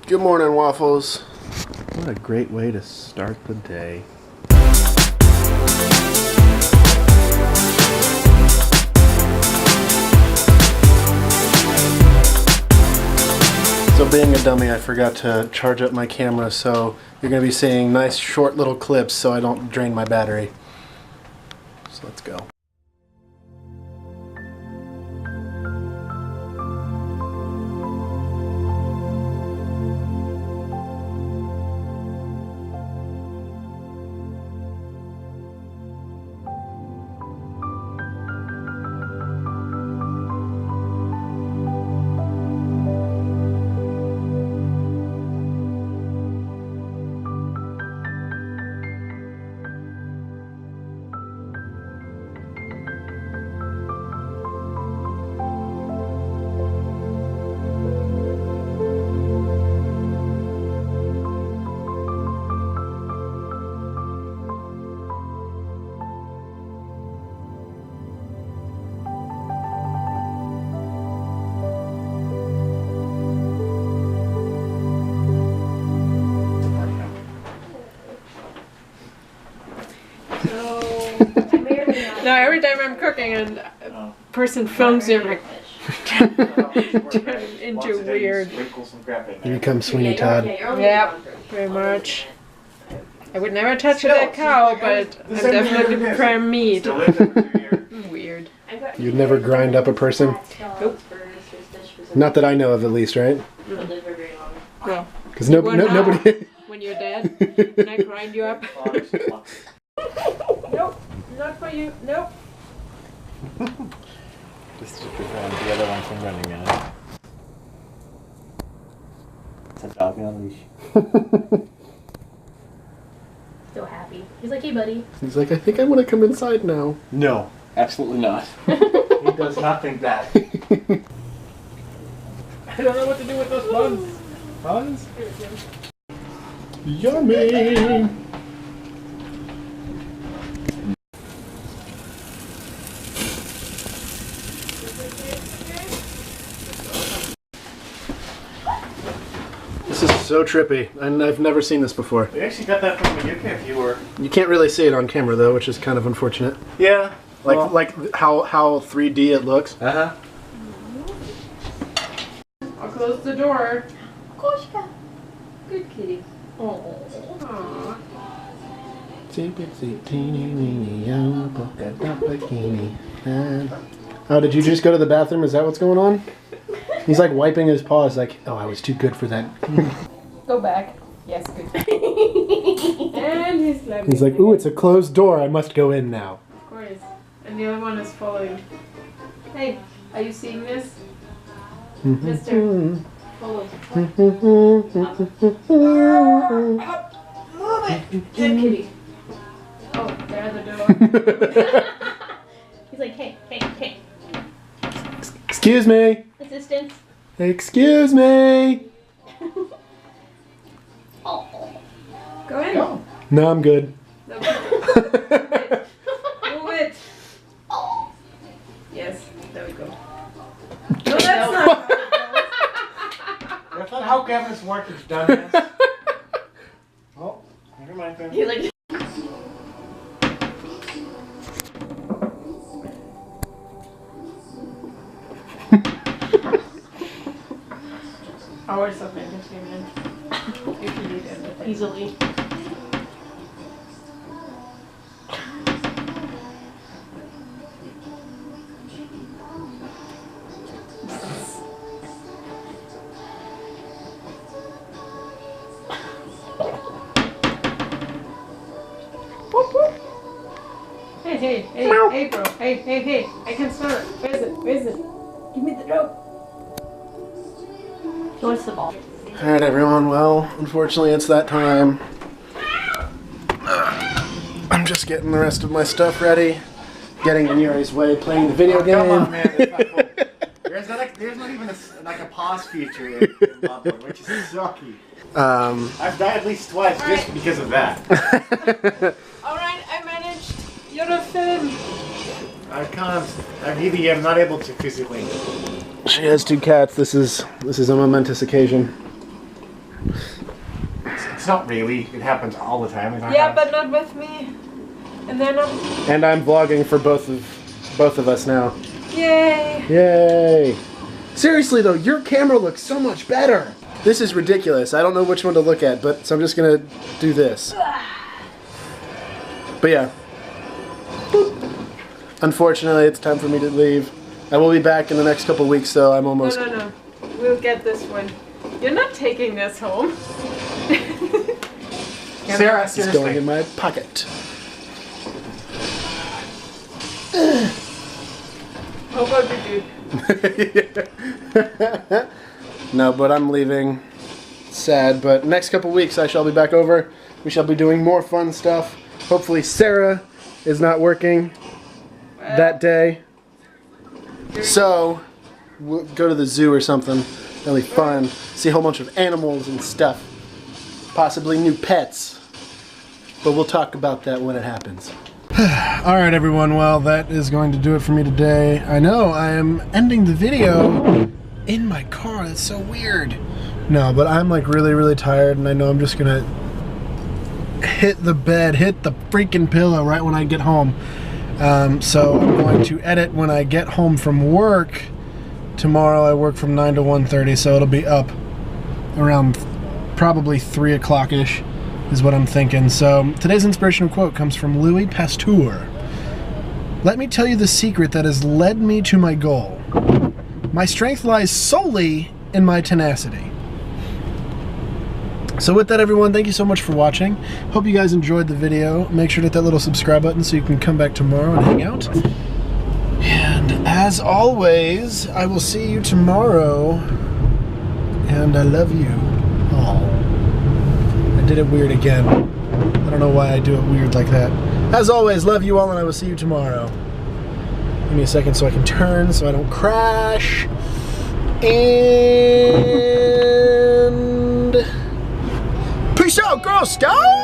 Good morning, Waffles. What a great way to start the day. So being a dummy, I forgot to charge up my camera, so you're going to be seeing nice short little clips so I don't drain my battery. So let's go. No, every time I'm cooking and a person films you, I'm like, turn into weird. You become Sweeney Todd. Yeah, pretty much. I would never touch that cow, but I'm definitely preparing meat. Weird. You'd never grind up a person? Nope. Not that I know of, at least, right? No. Because nobody... When you're dead, and I grind you up. Nope, not for you. Nope. Just to prevent the other one from running out. It's a dog on a leash. Still happy. He's like, hey buddy. He's like, I think I want to come inside now. No, absolutely not. He does not think that. I don't know what to do with those buns. Buns? Yummy! This is so trippy, and I've never seen this before. We actually got that from a UK viewer. You can't really see it on camera though, which is kind of unfortunate. Yeah. Like how 3D it looks. Uh-huh. I'll close the door. Koshka. Good kitty. Oh. Oh, did you just go to the bathroom? Is that what's going on? He's like wiping his paws like, oh, I was too good for that. Go back. Yes, good. And He's like, ooh, it's a closed door. I must go in now. Of course. And the other one is following. Hey, are you seeing this? Mister, follow. Move it! Good kitty. Oh, there's the door. He's like, hey, hey, hey. Excuse me. Assistance. Excuse me. Oh. Go in. Go. No, I'm good. No, move it. Oh. Yes, there we go. No, that's not. That's not how Kevin's work is done, man. Oh, never mind then. He's like, Hours of entertainment. If you need entertainment. easily. Hey, bro. Hey. I can smell it. Where's it? Give me the rope. He wants the ball. Alright, everyone. Well, unfortunately, it's that time. I'm just getting the rest of my stuff ready. Getting in Yuri's way, playing the video game. Come on, man. That's not cool. There's not even a pause feature in Bloodborne, which is sucky. I've died at least twice just because of that. Alright, I managed. You're a film. I'm not able to physically. She has two cats. This is a momentous occasion. It's not really. It happens all the time in our Yeah, house. but not with me. And they're not. And I'm vlogging for both of us now. Yay! Yay! Seriously though, your camera looks so much better. This is ridiculous. I don't know which one to look at, but so I'm just gonna do this. But yeah. Unfortunately, it's time for me to leave. I will be back in the next couple weeks, though. I'm almost. No. We'll get this one. You're not taking this home. Sarah, It's seriously. going in my pocket. How about we do? No, but I'm leaving. Sad, but next couple weeks I shall be back over. We shall be doing more fun stuff. Hopefully Sarah is not working that day. So, we'll go to the zoo or something. That'll be fun. See a whole bunch of animals and stuff. Possibly new pets. But we'll talk about that when it happens. Alright everyone, well that is going to do it for me today. I know, I am ending the video in my car. That's so weird. No, but I'm like really tired and I know I'm just gonna hit the bed, hit the freaking pillow right when I get home. So I'm going to edit when I get home from work. Tomorrow I work from 9 to 1:30, so it'll be up around probably 3 o'clock-ish is what I'm thinking. So today's inspirational quote comes from Louis Pasteur. Let me tell you the secret that has led me to my goal. My strength lies solely in my tenacity. So with that everyone, thank you so much for watching. Hope you guys enjoyed the video. Make sure to hit that little subscribe button so you can come back tomorrow and hang out. And as always, I will see you tomorrow. And I love you all. I did it weird again. I don't know why I do it weird like that. As always, love you all and I will see you tomorrow. Give me a second so I can turn so I don't crash. And peace out, Girl Scout!